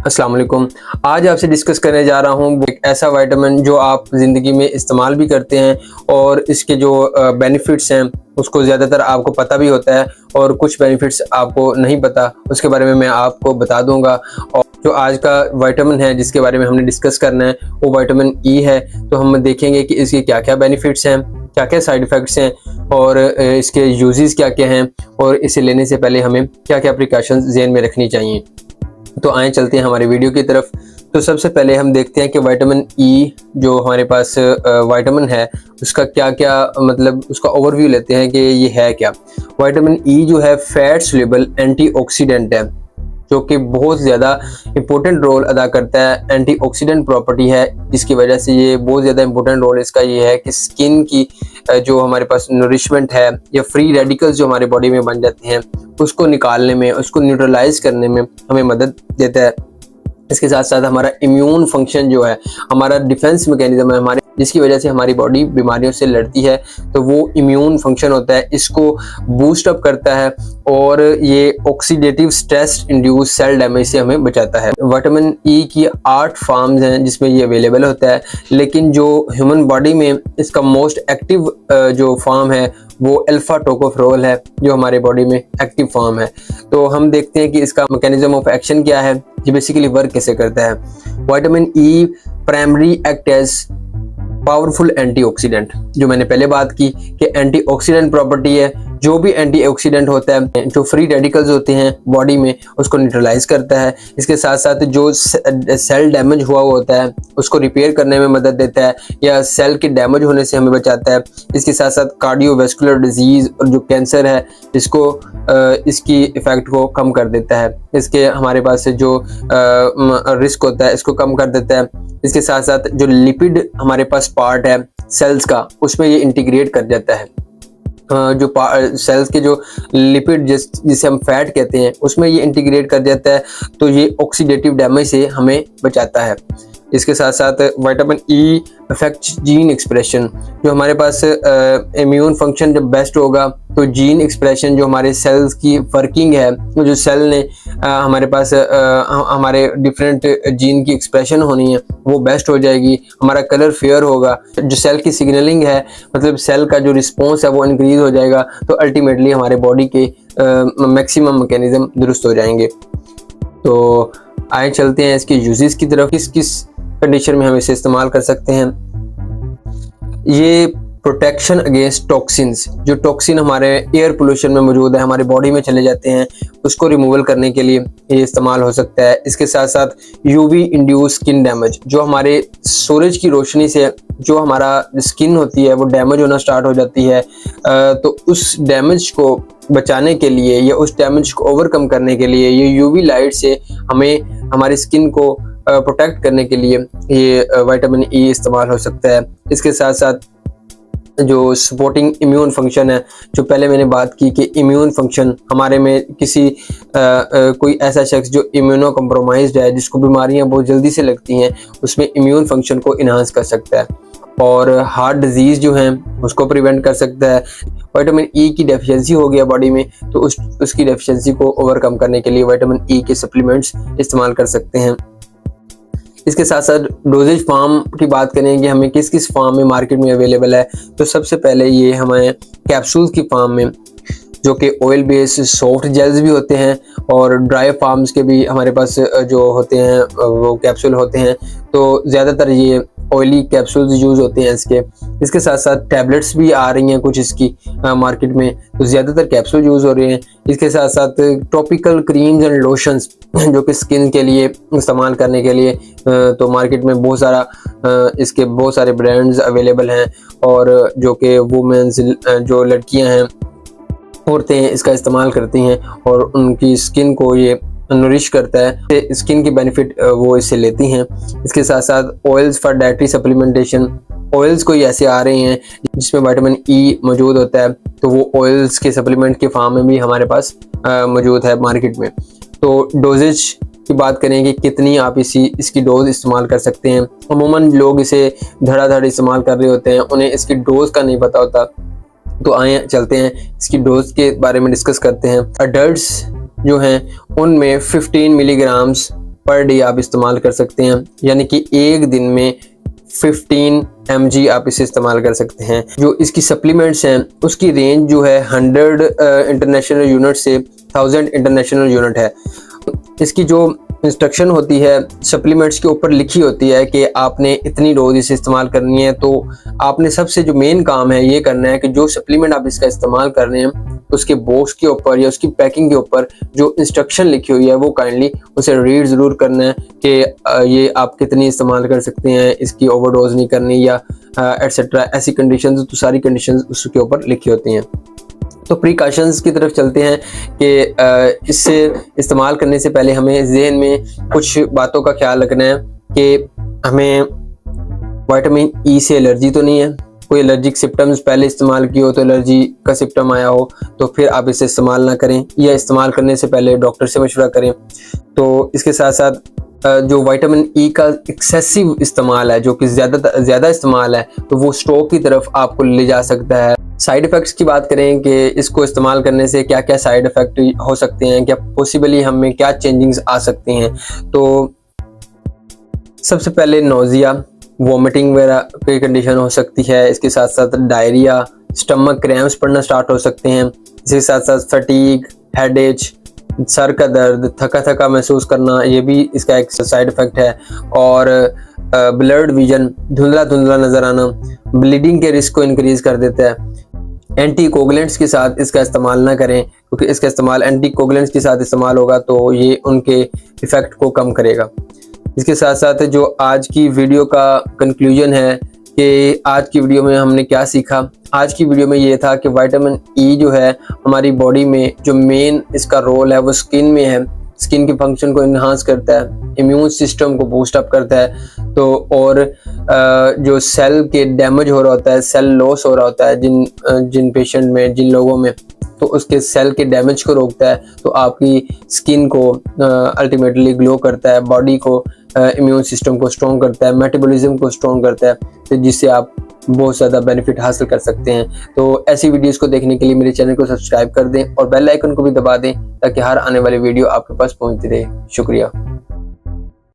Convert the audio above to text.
अस्सलाम वालेकुम। आज आपसे डिस्कस करने जा रहा हूँ एक ऐसा विटामिन जो आप ज़िंदगी में इस्तेमाल भी करते हैं और इसके जो बेनिफिट्स हैं उसको ज़्यादातर आपको पता भी होता है और कुछ बेनिफिट्स आपको नहीं पता, उसके बारे में मैं आपको बता दूंगा। और जो आज का विटामिन है जिसके बारे में हमने डिस्कस करना है वो विटामिन ई है। तो हम देखेंगे कि इसके क्या क्या बेनिफिट्स हैं, क्या क्या साइड इफ़ेक्ट्स हैं और इसके यूजेस क्या क्या हैं और इसे लेने से पहले हमें क्या क्या प्रिकॉशंस ज़हन में रखनी चाहिए। तो आए चलते हैं हमारे वीडियो की तरफ। तो सबसे पहले हम देखते हैं कि विटामिन ई जो हमारे पास विटामिन है उसका क्या क्या मतलब उसका ओवरव्यू लेते हैं कि ये है क्या। विटामिन ई जो है फैट सोल्यूबल एंटीऑक्सीडेंट है जो कि बहुत ज़्यादा इम्पोर्टेंट रोल अदा करता है। एंटीऑक्सीडेंट प्रॉपर्टी है जिसकी वजह से ये बहुत ज़्यादा इम्पोर्टेंट रोल इसका ये है कि स्किन की जो हमारे पास नरिशमेंट है या फ्री रेडिकल्स जो हमारे बॉडी में बन जाते हैं उसको निकालने में, उसको न्यूट्रलाइज करने में हमें मदद देता है। इसके साथ साथ हमारा इम्यून फंक्शन जो है, हमारा डिफेंस मैकेनिज्म है हमारे, जिसकी वजह से हमारी बॉडी बीमारियों से लड़ती है, तो वो इम्यून फंक्शन होता है, इसको बूस्ट अप करता है और ये oxidative stress induce cell damage से हमें बचाता है। विटामिन ई की 8 फॉर्म्स हैं जिसमें ये अवेलेबल होता है, लेकिन जो ह्यूमन बॉडी में इसका मोस्ट एक्टिव जो फॉर्म है वो अल्फा टोकोफेरोल है जो हमारे बॉडी में एक्टिव फॉर्म है। तो हम देखते हैं कि इसका मैकेनिज्म ऑफ एक्शन क्या है, ये बेसिकली वर्क कैसे करता है। Vitamin E primary act as powerful antioxidant, जो मैंने पहले बात की कि एंटीऑक्सीडेंट प्रॉपर्टी है, जो भी एंटीऑक्सीडेंट होता है जो फ्री रेडिकल्स होते हैं बॉडी में उसको न्यूट्रलाइज करता है। इसके साथ साथ जो सेल डैमेज हुआ होता है उसको रिपेयर करने में मदद देता है या सेल के डैमेज होने से हमें बचाता है। इसके साथ साथ कार्डियोवैस्कुलर डिजीज और जो कैंसर है इसको इसकी इफेक्ट को कम कर देता है, इसके हमारे पास जो रिस्क होता है इसको कम कर देता है। इसके साथ साथ जो लिपिड हमारे पास पार्ट है सेल्स का उसमें ये इंटीग्रेट कर जाता है। जो सेल्स के जो लिपिड जिसे हम फैट कहते हैं उसमें ये इंटीग्रेट कर जाता है, तो ये ऑक्सीडेटिव डैमेज से हमें बचाता है। इसके साथ साथ vitamin E affect gene expression, जो हमारे पास इम्यून फंक्शन जब बेस्ट होगा तो जीन एक्सप्रेशन जो हमारे सेल्स की वर्किंग है, जो सेल ने हमारे पास हमारे डिफरेंट जीन की एक्सप्रेशन होनी है वो बेस्ट हो जाएगी, हमारा कलर फेयर होगा, जो सेल की सिग्नलिंग है मतलब सेल का जो रिस्पॉन्स है वो इंक्रीज हो जाएगा, तो अल्टीमेटली हमारे बॉडी के मैक्सिमम मैकेनिज्म दुरुस्त हो जाएंगे। तो आए चलते हैं इसके यूजेस की तरफ, किस किस कंडीशन में हम इसे इस्तेमाल कर सकते हैं। ये प्रोटेक्शन अगेंस्ट टॉक्सिन्स, जो टॉक्सिन हमारे एयर पोल्यूशन में मौजूद है हमारे बॉडी में चले जाते हैं उसको रिमूवल करने के लिए ये इस्तेमाल हो सकता है। इसके साथ साथ यूवी इंड्यूस स्किन डैमेज, जो हमारे सूरज की रोशनी से जो हमारा स्किन होती है वो डैमेज होना स्टार्ट हो जाती है, तो उस डैमेज को बचाने के लिए या उस डैमेज को ओवरकम करने के लिए ये यूवी लाइट से हमें हमारी स्किन को प्रोटेक्ट करने के लिए ये विटामिन ई इस्तेमाल हो सकता है। इसके साथ साथ जो सपोर्टिंग इम्यून फंक्शन है, जो पहले मैंने बात की कि इम्यून फंक्शन हमारे में किसी कोई ऐसा शख्स जो इम्यूनो कम्प्रोमाइज्ड है जिसको बीमारियां बहुत जल्दी से लगती हैं उसमें इम्यून फंक्शन को इन्हांस कर सकता है और हार्ट डिजीज़ जो हैं उसको प्रिवेंट कर सकता है। विटामिन ई की डेफिशिएंसी हो गया बॉडी में तो उसकी डेफिशिएंसी को ओवरकम करने के लिए विटामिन ई के सप्लीमेंट्स इस्तेमाल कर सकते हैं। इसके साथ साथ डोजेज फॉर्म की बात करें कि हमें किस किस फॉर्म में मार्केट में अवेलेबल है, तो सबसे पहले ये हमें कैप्सूल्स की फॉर्म में, जो कि ऑयल बेस्ड सॉफ्ट जेल्स भी होते हैं और ड्राई फॉर्म्स के भी हमारे पास जो होते हैं वो कैप्सूल होते हैं, तो ज़्यादातर ये ऑयली कैप्सूल्स यूज़ होते हैं इसके। इसके साथ साथ टैबलेट्स भी आ रही हैं कुछ इसकी मार्केट में, तो ज़्यादातर कैप्सूल यूज़ हो रहे हैं। इसके साथ साथ टॉपिकल क्रीम्स एंड लोशंस जो कि स्किन के लिए इस्तेमाल करने के लिए तो मार्केट में बहुत सारा इसके बहुत सारे ब्रांड्स अवेलेबल हैं और जो कि वुमेन्स जो लड़कियां हैं औरतें इसका इस्तेमाल करती हैं और उनकी स्किन को ये नरिश करता है, स्किन की बेनिफिट वो इससे लेती हैं। इसके साथ साथ oils for dietary supplementation, oils कोई ऐसे आ रहे हैं जिसमें विटामिन ई मौजूद होता है, तो वो ऑयल्स के सप्लीमेंट के फॉर्म में भी हमारे पास मौजूद है मार्केट में। तो डोजेज की बात करें कि कितनी आप इसकी डोज इस्तेमाल कर सकते हैं। अमूमन लोग इसे धड़ाधड़ इस्तेमाल कर रहे होते हैं, उन्हें इसकी डोज का नहीं पता होता, तो आए चलते हैं इसकी डोज के बारे में डिस्कस करते हैं। अडल्ट्स जो हैं उनमें 15 मिलीग्राम्स पर डे आप इस्तेमाल कर सकते हैं, यानी कि एक दिन में 15 mg आप इसे इस्तेमाल कर सकते हैं। जो इसकी सप्लीमेंट्स हैं उसकी रेंज जो है 100 इंटरनेशनल यूनिट से 1000 इंटरनेशनल यूनिट है। इसकी जो इंस्ट्रक्शन होती है सप्लीमेंट्स के ऊपर लिखी होती है कि आपने इतनी डोज इसे इस्तेमाल करनी है। तो आपने सबसे जो मेन काम है ये करना है कि जो सप्लीमेंट आप इसका इस्तेमाल कर रहे हैं उसके बॉक्स के ऊपर या उसकी पैकिंग के ऊपर जो इंस्ट्रक्शन लिखी हुई है वो काइंडली उसे रीड ज़रूर करना है कि ये आप कितनी इस्तेमाल कर सकते हैं, इसकी ओवरडोज नहीं करनी या एटसेट्रा। ऐसी कंडीशंस तो सारी कंडीशंस उसके ऊपर लिखी होती हैं। तो प्रिकॉशंस की तरफ चलते हैं कि इससे इस्तेमाल करने से पहले हमें जहन में कुछ बातों का ख्याल रखना है कि हमें विटामिन ई से एलर्जी तो नहीं है, कोई एलर्जिक सिम्टम्स पहले इस्तेमाल की हो तो एलर्जी का सिम्टम आया हो तो फिर आप इसे इस्तेमाल ना करें, या इस्तेमाल करने से पहले डॉक्टर से मशवरा करें। तो इसके साथ साथ जो विटामिन ई का एक्सेसिव इस्तेमाल है, जो कि ज़्यादा इस्तेमाल है, तो वो स्ट्रोक की तरफ आपको ले जा सकता है। साइड इफ़ेक्ट्स की बात करें कि इसको इस्तेमाल करने से क्या क्या साइड इफ़ेक्ट हो सकते हैं, क्या पॉसिबली हमें क्या चेंजिंग्स आ सकते हैं। तो सबसे पहले नोज़िया, वॉमिटिंग वगैरह की कंडीशन हो सकती है। इसके साथ साथ डायरिया, स्टमक क्रैम्प्स पड़ना स्टार्ट हो सकते हैं। इसके साथ साथ फटीग, हेडेक, सर का दर्द, थका थका महसूस करना, ये भी इसका एक साइड इफ़ेक्ट है। और ब्लड विजन, धुंधला धुंधला नज़र आना, ब्लीडिंग के रिस्क को इंक्रीज कर देता है। एंटीकोगुलेंट्स के साथ इसका इस्तेमाल ना करें, क्योंकि इसका इस्तेमाल एंटीकोगुलेंट्स के साथ इस्तेमाल होगा तो ये उनके इफ़ेक्ट को कम करेगा। इसके साथ साथ जो आज की वीडियो का कंक्लूजन है कि आज की वीडियो में हमने क्या सीखा। आज की वीडियो में ये था कि विटामिन ई जो है हमारी बॉडी में जो मेन इसका रोल है वो स्किन में है। स्किन के फंक्शन को इन्हांस करता है, इम्यून सिस्टम को बूस्ट अप करता है। तो और जो सेल के डैमेज हो रहा होता है, सेल लॉस हो रहा होता है जिन पेशेंट में, जिन लोगों में, तो उसके सेल के डैमेज को रोकता है। तो आपकी स्किन को अल्टीमेटली ग्लो करता है, बॉडी को इम्यून सिस्टम को स्ट्रॉन्ग करता है, मेटाबॉलिज्म को स्ट्रॉन्ग करता है, तो जिससे आप बहुत ज़्यादा बेनिफिट हासिल कर सकते हैं। तो ऐसी वीडियोस को देखने के लिए मेरे चैनल को सब्सक्राइब कर दें और बेल आइकन को भी दबा दें ताकि हर आने वाली वीडियो आपके पास पहुंचती रहे। शुक्रिया।